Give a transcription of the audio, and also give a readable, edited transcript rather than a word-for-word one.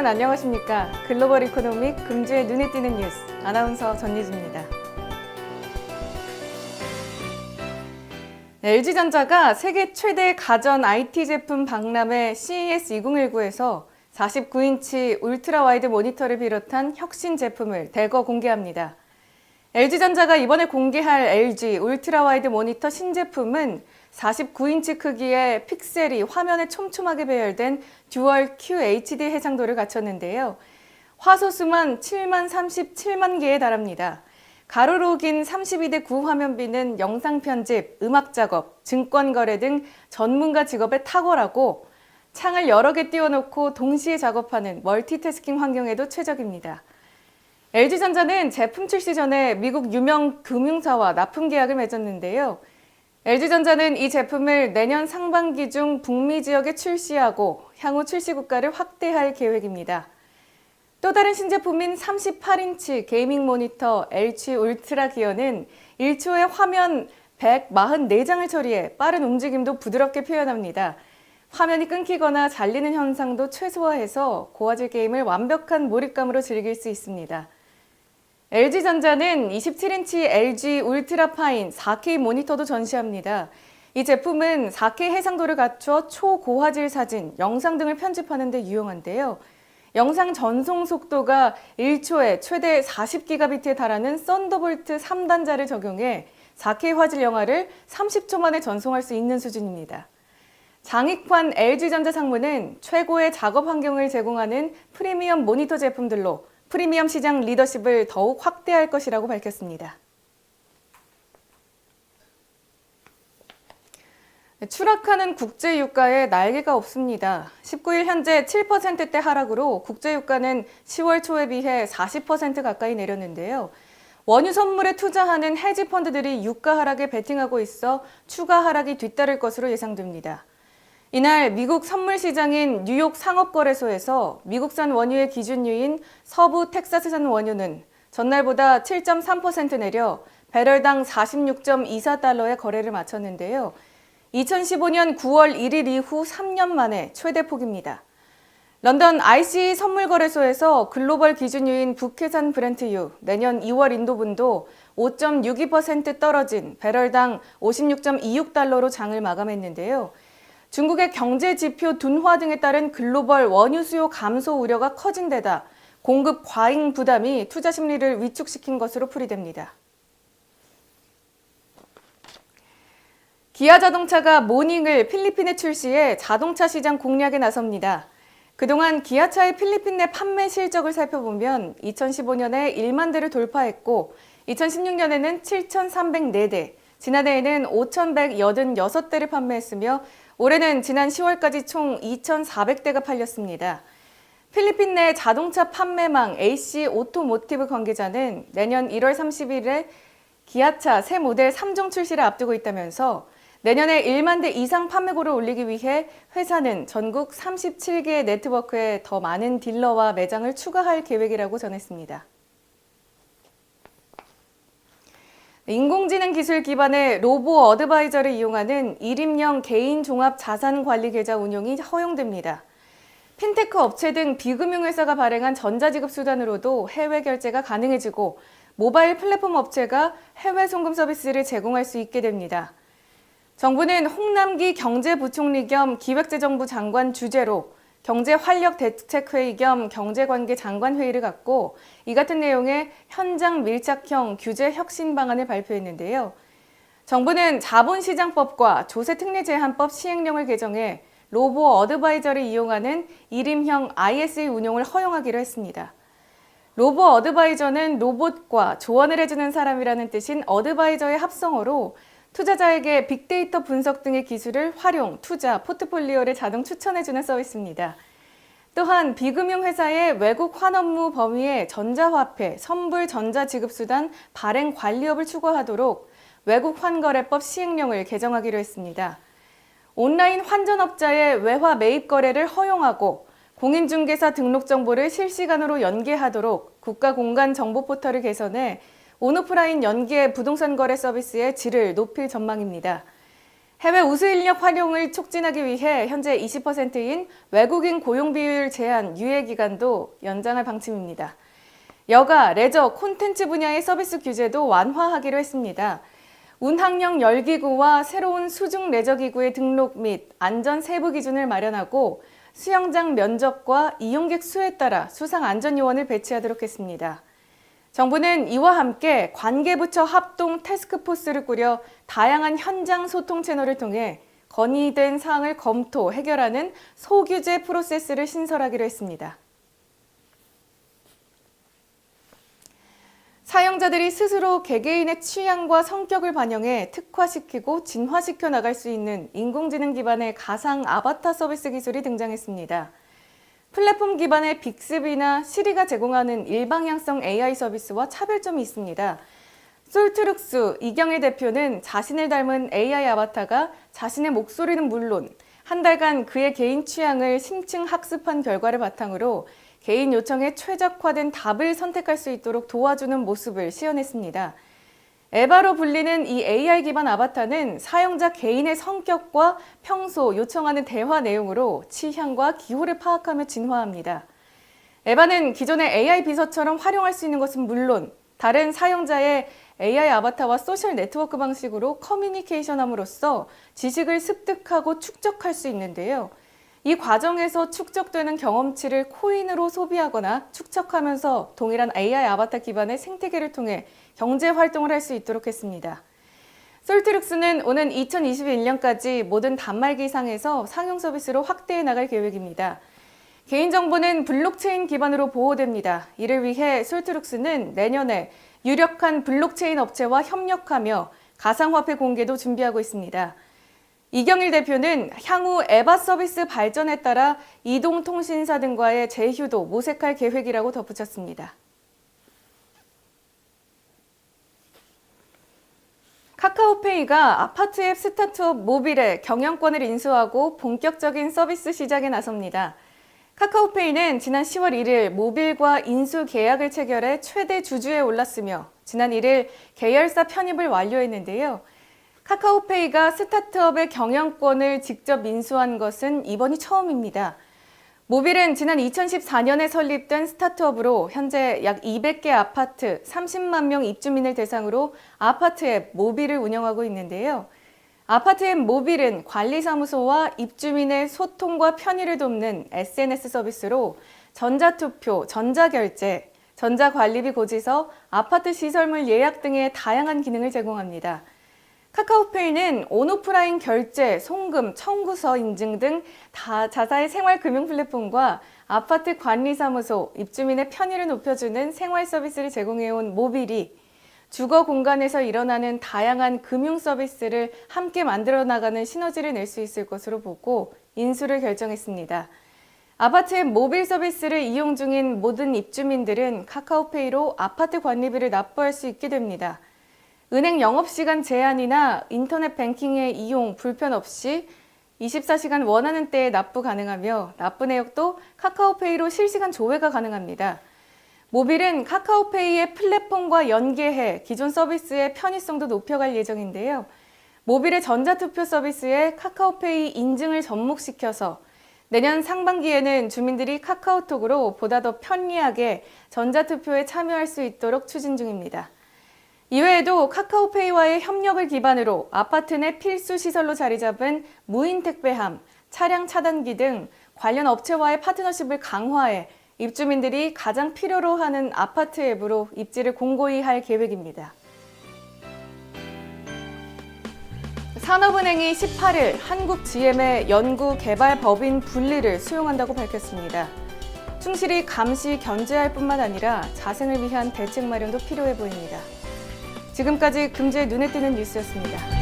안녕하십니까. 글로벌 이코노믹 금주의 눈에 띄는 뉴스 아나운서 전예지입니다. LG전자가 세계 최대 가전 IT 제품 박람회 CES 2019에서 49인치 울트라 와이드 모니터를 비롯한 혁신 제품을 대거 공개합니다. LG전자가 이번에 공개할 LG 울트라 와이드 모니터 신제품은 49인치 크기의 픽셀이 화면에 촘촘하게 배열된 듀얼 QHD 해상도를 갖췄는데요. 화소수만 7만 37만 개에 달합니다. 가로로 긴 32:9 화면비는 영상 편집, 음악 작업, 증권 거래 등 전문가 직업에 탁월하고 창을 여러 개 띄워놓고 동시에 작업하는 멀티태스킹 환경에도 최적입니다. LG전자는 제품 출시 전에 미국 유명 금융사와 납품 계약을 맺었는데요. LG전자는 이 제품을 내년 상반기 중 북미 지역에 출시하고 향후 출시 국가를 확대할 계획입니다. 또 다른 신제품인 38인치 게이밍 모니터 LG 울트라 기어는 1초에 화면 144장을 처리해 빠른 움직임도 부드럽게 표현합니다. 화면이 끊기거나 잘리는 현상도 최소화해서 고화질 게임을 완벽한 몰입감으로 즐길 수 있습니다. LG전자는 27인치 LG 울트라 파인 4K 모니터도 전시합니다. 이 제품은 4K 해상도를 갖춰 초고화질 사진, 영상 등을 편집하는 데 유용한데요. 영상 전송 속도가 1초에 최대 40GB에 달하는 썬더볼트 3단자를 적용해 4K 화질 영화를 30초 만에 전송할 수 있는 수준입니다. 장익환 LG전자 상무는 최고의 작업 환경을 제공하는 프리미엄 모니터 제품들로 프리미엄 시장 리더십을 더욱 확대할 것이라고 밝혔습니다. 추락하는 국제유가에 날개가 없습니다. 19일 현재 7%대 하락으로 국제유가는 10월 초에 비해 40% 가까이 내렸는데요. 원유 선물에 투자하는 헤지펀드들이 유가 하락에 베팅하고 있어 추가 하락이 뒤따를 것으로 예상됩니다. 이날 미국 선물 시장인 뉴욕 상업거래소에서 미국산 원유의 기준유인 서부 텍사스산 원유는 전날보다 7.3% 내려 배럴당 46.24달러에 거래를 마쳤는데요. 2015년 9월 1일 이후 3년 만에 최대 폭입니다. 런던 ICE 선물거래소에서 글로벌 기준유인 북해산 브렌트유 내년 2월 인도분도 5.62% 떨어진 배럴당 56.26달러로 장을 마감했는데요. 중국의 경제 지표 둔화 등에 따른 글로벌 원유 수요 감소 우려가 커진 데다 공급 과잉 부담이 투자 심리를 위축시킨 것으로 풀이됩니다. 기아자동차가 모닝을 필리핀에 출시해 자동차 시장 공략에 나섭니다. 그동안 기아차의 필리핀 내 판매 실적을 살펴보면 2015년에 1만 대를 돌파했고 2016년에는 7,304대, 지난해에는 5,186대를 판매했으며 올해는 지난 10월까지 총 2,400대가 팔렸습니다. 필리핀 내 자동차 판매망 AC 오토모티브 관계자는 내년 1월 30일에 기아차 새 모델 3종 출시를 앞두고 있다면서 내년에 1만 대 이상 판매고를 올리기 위해 회사는 전국 37개의 네트워크에 더 많은 딜러와 매장을 추가할 계획이라고 전했습니다. 인공지능 기술 기반의 로보 어드바이저를 이용하는 일임형 개인 종합 자산 관리 계좌 운용이 허용됩니다. 핀테크 업체 등 비금융회사가 발행한 전자지급 수단으로도 해외 결제가 가능해지고 모바일 플랫폼 업체가 해외 송금 서비스를 제공할 수 있게 됩니다. 정부는 홍남기 경제부총리 겸 기획재정부 장관 주재로 경제활력대책회의 겸 경제관계 장관회의를 갖고 이 같은 내용의 현장 밀착형 규제 혁신 방안을 발표했는데요. 정부는 자본시장법과 조세특례제한법 시행령을 개정해 로보 어드바이저를 이용하는 일임형 ISA 운용을 허용하기로 했습니다. 로보 어드바이저는 로봇과 조언을 해주는 사람이라는 뜻인 어드바이저의 합성어로 투자자에게 빅데이터 분석 등의 기술을 활용, 투자, 포트폴리오를 자동 추천해주는 서비스입니다. 또한 비금융회사의 외국 환업무 범위에 전자화폐, 선불 전자지급수단 발행 관리업을 추가하도록 외국 환거래법 시행령을 개정하기로 했습니다. 온라인 환전업자의 외화 매입 거래를 허용하고 공인중개사 등록 정보를 실시간으로 연계하도록 국가공간정보포털을 개선해 온오프라인 연계 부동산 거래 서비스의 질을 높일 전망입니다. 해외 우수 인력 활용을 촉진하기 위해 현재 20%인 외국인 고용 비율 제한 유예 기간도 연장할 방침입니다. 여가, 레저, 콘텐츠 분야의 서비스 규제도 완화하기로 했습니다. 운항용 열기구와 새로운 수중 레저기구의 등록 및 안전 세부 기준을 마련하고 수영장 면적과 이용객 수에 따라 수상 안전 요원을 배치하도록 했습니다. 정부는 이와 함께 관계부처 합동 태스크포스를 꾸려 다양한 현장 소통 채널을 통해 건의된 사항을 검토, 해결하는 소규제 프로세스를 신설하기로 했습니다. 사용자들이 스스로 개개인의 취향과 성격을 반영해 특화시키고 진화시켜 나갈 수 있는 인공지능 기반의 가상 아바타 서비스 기술이 등장했습니다. 플랫폼 기반의 빅스비나 시리가 제공하는 일방향성 AI 서비스와 차별점이 있습니다. 솔트룩스 이경일 대표는 자신을 닮은 AI 아바타가 자신의 목소리는 물론 한 달간 그의 개인 취향을 심층 학습한 결과를 바탕으로 개인 요청에 최적화된 답을 선택할 수 있도록 도와주는 모습을 시연했습니다. 에바로 불리는 이 AI 기반 아바타는 사용자 개인의 성격과 평소 요청하는 대화 내용으로 취향과 기호를 파악하며 진화합니다. 에바는 기존의 AI 비서처럼 활용할 수 있는 것은 물론 다른 사용자의 AI 아바타와 소셜 네트워크 방식으로 커뮤니케이션함으로써 지식을 습득하고 축적할 수 있는데요. 이 과정에서 축적되는 경험치를 코인으로 소비하거나 축적하면서 동일한 AI 아바타 기반의 생태계를 통해 경제 활동을 할 수 있도록 했습니다. 솔트룩스는 오는 2021년까지 모든 단말기상에서 상용 서비스로 확대해 나갈 계획입니다. 개인정보는 블록체인 기반으로 보호됩니다. 이를 위해 솔트룩스는 내년에 유력한 블록체인 업체와 협력하며 가상화폐 공개도 준비하고 있습니다. 이경일 대표는 향후 에바 서비스 발전에 따라 이동통신사 등과의 제휴도 모색할 계획이라고 덧붙였습니다. 카카오페이가 아파트 앱 스타트업 모빌의 경영권을 인수하고 본격적인 서비스 시작에 나섭니다. 카카오페이는 지난 10월 1일 모빌과 인수 계약을 체결해 최대 주주에 올랐으며 지난 1일 계열사 편입을 완료했는데요. 카카오페이가 스타트업의 경영권을 직접 인수한 것은 이번이 처음입니다. 모빌은 지난 2014년에 설립된 스타트업으로 현재 약 200개 아파트, 30만 명 입주민을 대상으로 아파트 앱 모빌을 운영하고 있는데요. 아파트 앱 모빌은 관리사무소와 입주민의 소통과 편의를 돕는 SNS 서비스로 전자투표, 전자결제, 전자관리비 고지서, 아파트 시설물 예약 등의 다양한 기능을 제공합니다. 카카오페이는 온오프라인 결제, 송금, 청구서 인증 등 자사의 생활 금융 플랫폼과 아파트 관리사무소, 입주민의 편의를 높여주는 생활 서비스를 제공해온 모빌이 주거 공간에서 일어나는 다양한 금융 서비스를 함께 만들어 나가는 시너지를 낼 수 있을 것으로 보고 인수를 결정했습니다. 아파트 앱 모빌 서비스를 이용 중인 모든 입주민들은 카카오페이로 아파트 관리비를 납부할 수 있게 됩니다. 은행 영업시간 제한이나 인터넷 뱅킹의 이용 불편 없이 24시간 원하는 때에 납부 가능하며 납부 내역도 카카오페이로 실시간 조회가 가능합니다. 모빌은 카카오페이의 플랫폼과 연계해 기존 서비스의 편의성도 높여갈 예정인데요. 모빌의 전자투표 서비스에 카카오페이 인증을 접목시켜서 내년 상반기에는 주민들이 카카오톡으로 보다 더 편리하게 전자투표에 참여할 수 있도록 추진 중입니다. 이외에도 카카오페이와의 협력을 기반으로 아파트 내 필수 시설로 자리 잡은 무인 택배함, 차량 차단기 등 관련 업체와의 파트너십을 강화해 입주민들이 가장 필요로 하는 아파트 앱으로 입지를 공고히 할 계획입니다. 산업은행이 18일 한국 GM의 연구 개발 법인 분리를 수용한다고 밝혔습니다. 충실히 감시 견제할 뿐만 아니라 자생을 위한 대책 마련도 필요해 보입니다. 지금까지 금주의 눈에 띄는 뉴스였습니다.